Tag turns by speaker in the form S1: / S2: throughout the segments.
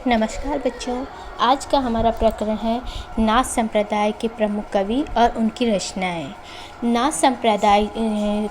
S1: नमस्कार बच्चों। आज का हमारा प्रकरण है नाथ संप्रदाय के प्रमुख कवि और उनकी रचनाएं। नाथ संप्रदाय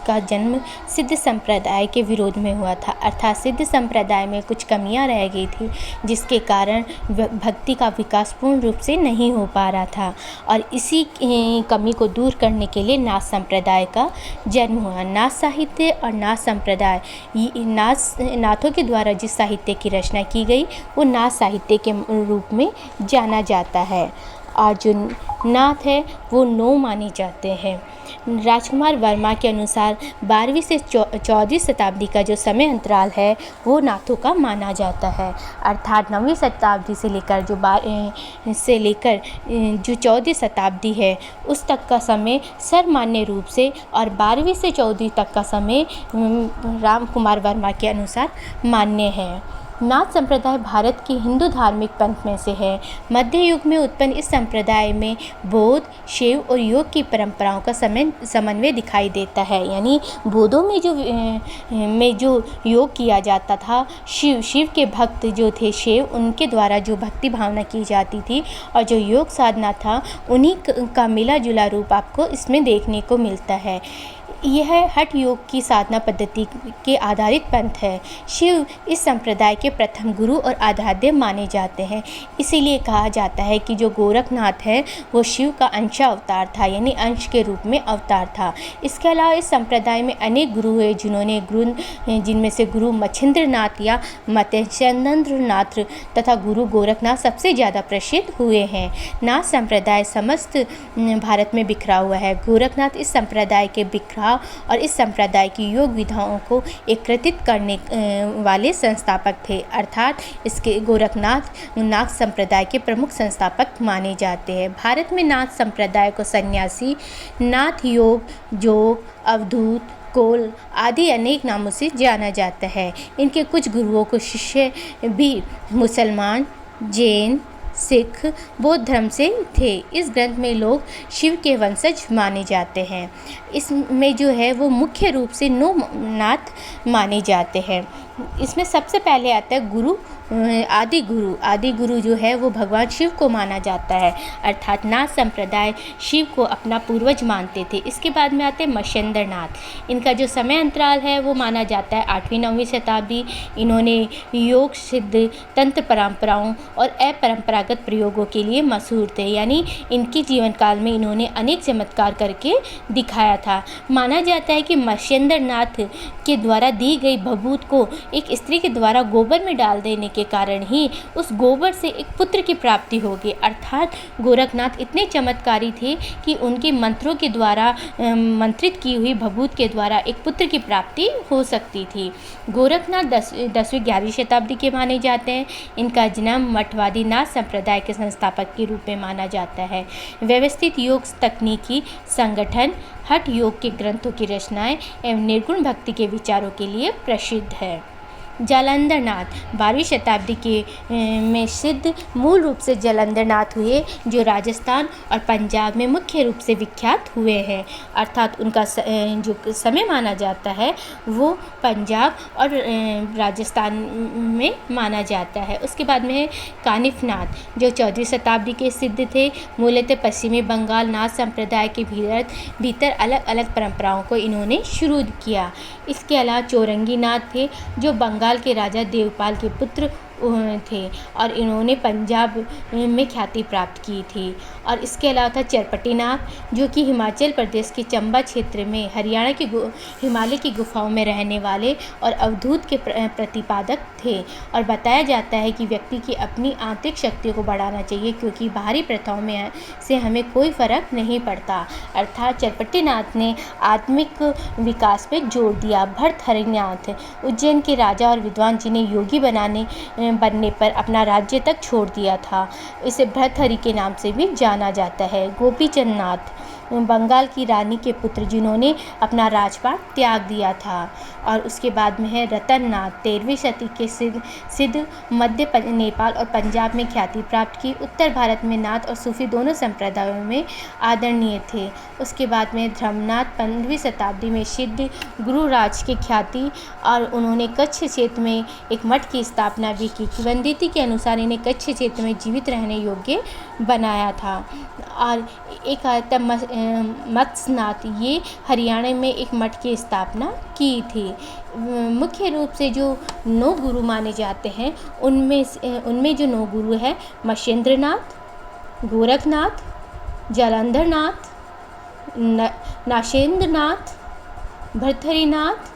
S1: का जन्म सिद्ध संप्रदाय के विरोध में हुआ था, अर्थात सिद्ध संप्रदाय में कुछ कमियां रह गई थी जिसके कारण भक्ति का विकास पूर्ण रूप से नहीं हो पा रहा था और इसी कमी को दूर करने के लिए नाथ संप्रदाय का जन्म हुआ। नाथ साहित्य और नाथ संप्रदाय, नाथों के द्वारा जिस साहित्य की रचना की गई वो नाथ साहित्य के रूप में जाना जाता है और जो नाथ है वो 9 माने जाते हैं। राजकुमार वर्मा के अनुसार 12वीं से 14वीं शताब्दी का जो समय अंतराल है वो नाथों का माना जाता है, अर्थात 9वीं शताब्दी से लेकर जो 14वीं शताब्दी है उस तक का समय सर्वमान्य रूप से और 12वीं से 14वीं तक का समय रामकुमार वर्मा के अनुसार मान्य है। नाथ संप्रदाय भारत के हिंदू धार्मिक पंथ में से है। मध्य युग में उत्पन्न इस संप्रदाय में बौद्ध, शैव और योग की परंपराओं का समन्वय दिखाई देता है। यानी बौद्धों में जो योग किया जाता था, शिव के भक्त जो थे शैव, उनके द्वारा जो भक्ति भावना की जाती थी और जो योग साधना था उन्हीं का मिला जुला रूप आपको इसमें देखने को मिलता है। यह हठ योग की साधना पद्धति के आधारित पंथ है। शिव इस संप्रदाय के प्रथम गुरु और आराध्य माने जाते हैं। इसीलिए कहा जाता है कि जो गोरखनाथ है वो शिव का अंश अवतार था, यानी अंश के रूप में अवतार था। इसके अलावा इस संप्रदाय में अनेक गुरु हुए जिनमें से गुरु मच्छिंद्रनाथ या मत्स्येंद्रनाथ तथा गुरु गोरखनाथ सबसे ज़्यादा प्रसिद्ध हुए हैं। नाथ संप्रदाय समस्त भारत में बिखरा हुआ है। गोरखनाथ इस संप्रदाय के बिखराव और इस संप्रदाय की योग विधाओं को एकत्रित करने वाले संस्थापक थे, अर्थात इसके गोरखनाथ नाथ संप्रदाय के प्रमुख संस्थापक माने जाते हैं। भारत में नाथ संप्रदाय को सन्यासी, नाथ योग, जोग, अवधूत, कोल आदि अनेक नामों से जाना जाता है। इनके कुछ गुरुओं को शिष्य भी मुसलमान, जैन, सिख, बौद्ध धर्म से थे। इस ग्रंथ में लोग शिव के वंशज माने जाते हैं। इसमें जो है वो मुख्य रूप से 9 नाथ माने जाते हैं। इसमें सबसे पहले आता है गुरु, आदि गुरु जो है वो भगवान शिव को माना जाता है, अर्थात नाथ संप्रदाय शिव को अपना पूर्वज मानते थे। इसके बाद में आते हैं मच्छिंद्रनाथ। इनका जो समय अंतराल है वो माना जाता है 8वीं-9वीं शताब्दी। इन्होंने योग सिद्ध तंत्र परंपराओं और अपरंपरागत प्रयोगों के लिए मशहूर थे, यानी इनके जीवन काल में इन्होंने अनेक चमत्कार करके दिखाया था। माना जाता है कि मच्छिंद्रनाथ के द्वारा दी गई भभूत को एक स्त्री के द्वारा गोबर में डाल देने के कारण ही उस गोबर से एक पुत्र की प्राप्ति होगी, अर्थात गोरखनाथ इतने चमत्कारी थे कि उनके मंत्रों के द्वारा मंत्रित की हुई भभूत के द्वारा एक पुत्र की प्राप्ति हो सकती थी। गोरखनाथ 10वीं-11वीं शताब्दी के माने जाते हैं। इनका जन्म मठवादी नाथ संप्रदाय के संस्थापक के रूप में माना जाता है। व्यवस्थित योग तकनीकी संगठन, हठ योग के ग्रंथों की रचनाएं एवं निर्गुण भक्ति के विचारों के लिए प्रसिद्ध है। जालंधरनाथ 12वीं शताब्दी में सिद्ध मूल रूप से जालंधरनाथ हुए, जो राजस्थान और पंजाब में मुख्य रूप से विख्यात हुए हैं, अर्थात उनका जो समय माना जाता है वो पंजाब और राजस्थान में माना जाता है। उसके बाद में है कानिफनाथ, जो 14वीं शताब्दी के सिद्ध थे। मूलतः पश्चिमी बंगाल नाथ संप्रदाय के भीतर अलग अलग परंपराओं को इन्होंने शुरू किया। इसके अलावा चौरंगी नाथ थे, जो बंगाल के राजा देवपाल के पुत्र थे और इन्होंने पंजाब में ख्याति प्राप्त की थी। और इसके अलावा था चरपटीनाथ, जो कि हिमाचल प्रदेश के चंबा क्षेत्र में हरियाणा की हिमालय की गुफाओं में रहने वाले और अवधूत के प्रतिपादक थे। और बताया जाता है कि व्यक्ति की अपनी आंतरिक शक्तियों को बढ़ाना चाहिए, क्योंकि बाहरी प्रथाओं में से हमें कोई फर्क नहीं पड़ता, अर्थात चरपटीनाथ ने आत्मिक विकास पर जोर दिया। भर्तृहरिनाथ उज्जैन के राजा और विद्वान जिन्हें योगी बनने पर अपना राज्य तक छोड़ दिया था, इसे भर्तृहरि के नाम से भी जाना जाता है। गोपीचंद नाथ बंगाल की रानी के पुत्र जिन्होंने अपना राजपाट त्याग दिया था। और उसके बाद में है रतन नाथ, 13वीं शती के सिद्ध मध्य नेपाल और पंजाब में ख्याति प्राप्त की। उत्तर भारत में नाथ और सूफी दोनों संप्रदायों में आदरणीय थे। उसके बाद में धर्मनाथ, 15वीं शताब्दी में सिद्ध गुरुराज की ख्याति, और उन्होंने कच्छ क्षेत्र में एक मठ की स्थापना भी की। किंवदंती के अनुसार इन्हें कच्छ क्षेत्र में जीवित रहने योग्य बनाया था। और एक आता मत्स्यनाथ, ये हरियाणा में एक मठ की स्थापना की थी। मुख्य रूप से जो 9 गुरु माने जाते हैं उनमें जो 9 गुरु हैं मत्स्येंद्रनाथ, गोरखनाथ, जालंधरनाथ, नागेंद्रनाथ, भर्तृहरिनाथ,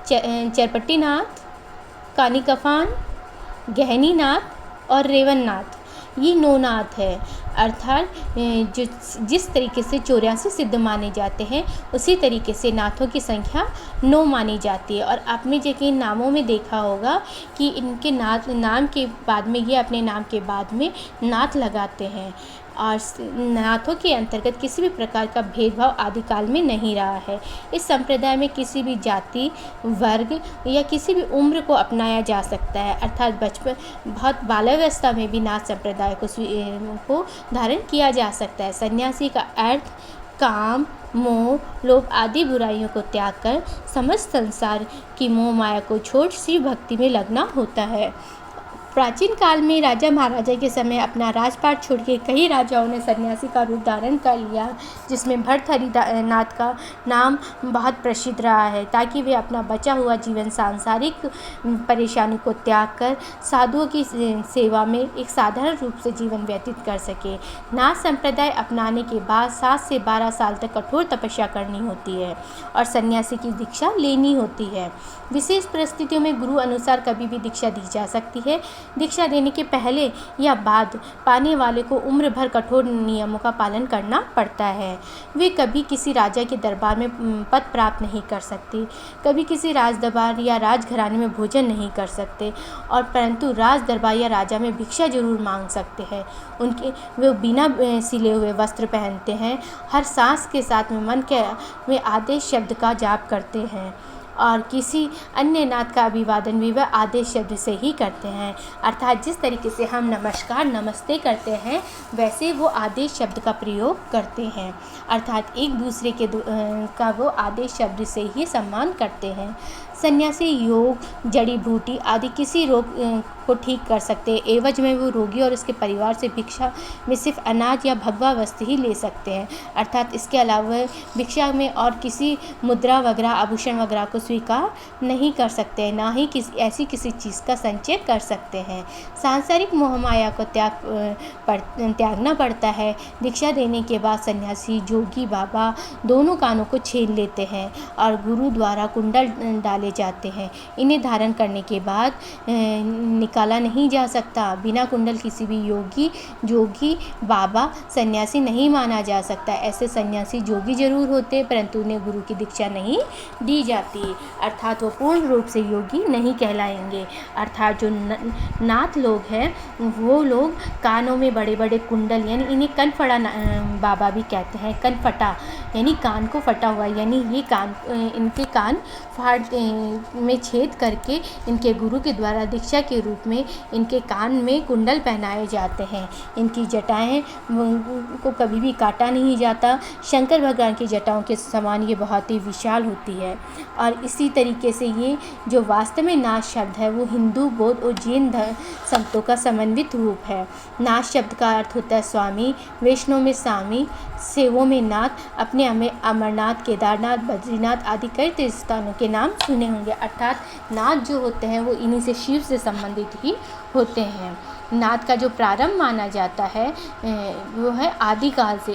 S1: चरपट्टीनाथ, कानिकफान, गहनीनाथ और रेवन्नाथ, ये 9 नाथ है। अर्थात जिस तरीके से 84 सिद्ध माने जाते हैं उसी तरीके से नाथों की संख्या 9 मानी जाती है। और आपने जैसे नामों में देखा होगा कि इनके नाम के बाद में ये अपने नाम के बाद में नाथ लगाते हैं। और नाथों के अंतर्गत किसी भी प्रकार का भेदभाव आदिकाल में नहीं रहा है। इस संप्रदाय में किसी भी जाति, वर्ग या किसी भी उम्र को अपनाया जा सकता है। अर्थात बचपन बहुत बाल्यावस्था में भी नाथ संप्रदाय को धारण किया जा सकता है। सन्यासी का अर्थ काम, मोह, लोभ आदि बुराइयों को त्याग कर समस्त संसार की मोह माया को छोड़ शिव भक्ति में लगना होता है। प्राचीन काल में राजा महाराजा के समय अपना राजपाट छोड़ के कई राजाओं ने सन्यासी का रूप धारण कर लिया, जिसमें भर्तृहरिनाथ का नाम बहुत प्रसिद्ध रहा है, ताकि वे अपना बचा हुआ जीवन सांसारिक परेशानी को त्याग कर साधुओं की सेवा में एक साधारण रूप से जीवन व्यतीत कर सके। नाथ संप्रदाय अपनाने के बाद 7 से 12 साल तक कठोर तपस्या करनी होती है और सन्यासी की दीक्षा लेनी होती है। विशेष परिस्थितियों में गुरु अनुसार कभी भी दीक्षा दी जा सकती है। दीक्षा देने के पहले या बाद पाने वाले को उम्र भर कठोर नियमों का पालन करना पड़ता है। वे कभी किसी राजा के दरबार में पद प्राप्त नहीं कर सकते, कभी किसी राज दरबार या राजघराने में भोजन नहीं कर सकते, और परंतु राज दरबार या राजा में भिक्षा जरूर मांग सकते हैं। वे बिना सिले हुए वस्त्र पहनते हैं। हर सांस के साथ में मन के वे आदेश शब्द का जाप करते हैं और किसी अन्य नाथ का अभिवादन भी वह आदेश शब्द से ही करते हैं। अर्थात जिस तरीके से हम नमस्कार नमस्ते करते हैं वैसे वो आदेश शब्द का प्रयोग करते हैं। अर्थात एक दूसरे का वो आदेश शब्द से ही सम्मान करते हैं। सन्यासी योग, जड़ी बूटी आदि किसी रोग को ठीक कर सकते हैं। एवज में वो रोगी और उसके परिवार से भिक्षा में सिर्फ अनाज या भगवा वस्त्र ही ले सकते हैं। अर्थात इसके अलावा भिक्षा में और किसी मुद्रा वगैरह, आभूषण वगैरह को स्वीकार नहीं कर सकते हैं, ना ही ऐसी किसी चीज़ का संचय कर सकते हैं। सांसारिक मोहमाया को त्यागना पड़ता है। दीक्षा देने के बाद सन्यासी, जोगी, बाबा दोनों कानों को छेद लेते हैं और गुरु द्वारा कुंडल डाले जाते हैं। इन्हें धारण करने के बाद निकाला नहीं जा सकता। बिना कुंडल किसी भी योगी, जोगी, बाबा, सन्यासी नहीं माना जा सकता। ऐसे सन्यासी जोगी जरूर होते परंतु उन्हें गुरु की दीक्षा नहीं दी जाती, अर्थात वो पूर्ण रूप से योगी नहीं कहलाएंगे। अर्थात जो नाथ लोग हैं वो लोग कानों में बड़े बड़े कुंडल, यानी इन्हें कनफटा बाबा भी कहते हैं। कनफटा यानी कान को फटा हुआ, यानी ये इनके कान फाड़ में छेद करके इनके गुरु के द्वारा दीक्षा के रूप में इनके कान में कुंडल पहनाए जाते हैं। इनकी जटाएं को कभी भी काटा नहीं जाता। शंकर भगवान की जटाओं के समान ये बहुत ही विशाल होती है। और इसी तरीके से ये जो वास्तव में नाथ शब्द है वो हिंदू, बौद्ध और जैन संतों का समन्वित रूप है। नाथ शब्द का अर्थ होता है स्वामी, वैष्णव में स्वामी, सेवों में नाथ। अपने हमें अमरनाथ, केदारनाथ, बद्रीनाथ आदि कई तीर्थ स्थानों के नाम सुने होंगे। अर्थात नाथ जो होते हैं वो इन्हीं से शिव से संबंधित ही होते हैं। नाथ का जो प्रारंभ माना जाता है वो है आदिकाल से,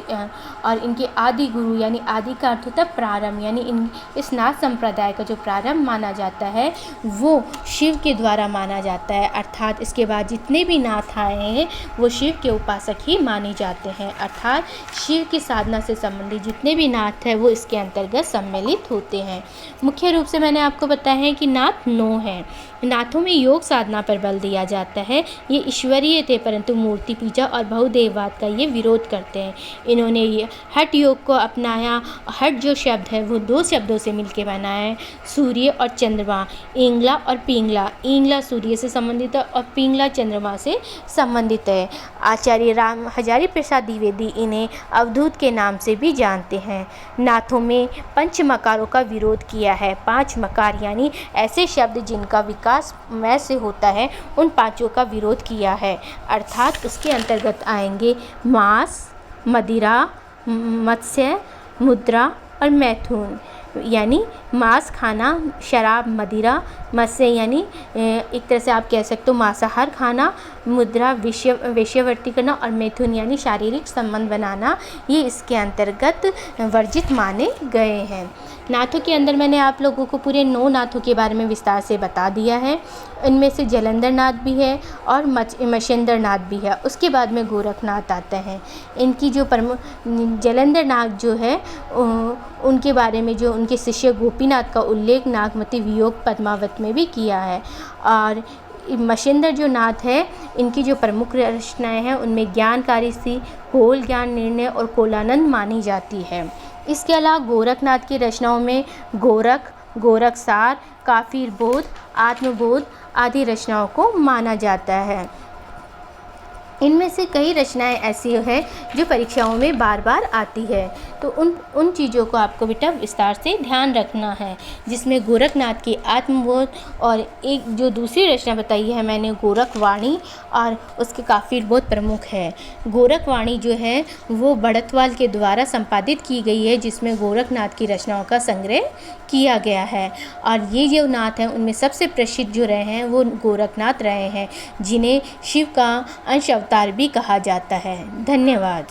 S1: और इनके आदि गुरु यानी आदि का अर्थ होता है प्रारंभ, यानी इस नाथ संप्रदाय का जो प्रारंभ माना जाता है वो शिव के द्वारा माना जाता है। अर्थात इसके बाद जितने भी नाथ आए हैं वो शिव के उपासक ही माने जाते हैं। अर्थात शिव की साधना से संबंधित जितने भी नाथ हैं वो इसके अंतर्गत सम्मिलित होते हैं। मुख्य रूप से मैंने आपको आपको पता है कि नाथ 9 हैं। नाथों में योग साधना पर बल दिया जाता है। ये ईश्वरीय थे, परंतु मूर्ति पूजा और बहुदेववाद का ये विरोध करते हैं। इन्होंने ये हठ योग को अपनाया। हठ जो शब्द है वो 2 शब्दों से मिलकर बना है, सूर्य और चंद्रमा, इंगला और पिंगला। इंगला सूर्य से संबंधित है और पिंगला चंद्रमा से संबंधित है। आचार्य राम हजारी प्रसाद द्विवेदी इन्हें अवधूत के नाम से भी जानते हैं। नाथों में पंच मकारों का विरोध किया है। 5 मकार यानी ऐसे शब्द जिनका विकास मैं से होता है, उन 5 का विरोध किया है। अर्थात उसके अंतर्गत आएंगे मांस, मदिरा, मत्स्य, मुद्रा और मैथुन। यानी मांस खाना, शराब, मदिरा, मत्स्य यानी एक तरह से आप कह सकते हो मांसाहार खाना, मुद्रा वेश्यावृत्ति करना और मैथुन यानी शारीरिक संबंध बनाना, ये इसके अंतर्गत वर्जित माने गए हैं। नाथों के अंदर मैंने आप लोगों को पूरे 9 नाथों के बारे में विस्तार से बता दिया है। इनमें से जलंधर नाथ भी है और मच्छेंद्र नाथ भी है। उसके बाद में गोरखनाथ आते हैं। इनकी जो जलंधर नाथ जो है उनके बारे में जो उनके शिष्य गोपीनाथ का उल्लेख नागमती वियोग पद्मावत में भी किया है। और मच्छेंद्र जो नाथ है, इनकी जो प्रमुख रचनाएं हैं उनमें ज्ञानकारी सी, होल ज्ञान निर्णय और कोलानंद मानी जाती है। इसके अलावा गोरखनाथ की रचनाओं में गोरख, गोरखसार, काफिर बोध, आत्मबोध आदि रचनाओं को माना जाता है। इनमें से कई रचनाएं ऐसी हैं जो परीक्षाओं में बार बार आती है, तो उन चीज़ों को आपको बेटा विस्तार से ध्यान रखना है, जिसमें गोरखनाथ की आत्मबोध और एक जो दूसरी रचना बताई है मैंने गोरखवाणी और उसके काफिर बोध प्रमुख है। गोरखवाणी जो है वो बड़तवाल के द्वारा संपादित की गई है, जिसमें गोरखनाथ की रचनाओं का संग्रह किया गया है। और ये जो नाथ हैं उनमें सबसे प्रसिद्ध जो रहे हैं वो गोरखनाथ रहे हैं, जिन्हें शिव का अंश अवतार भी कहा जाता है। धन्यवाद।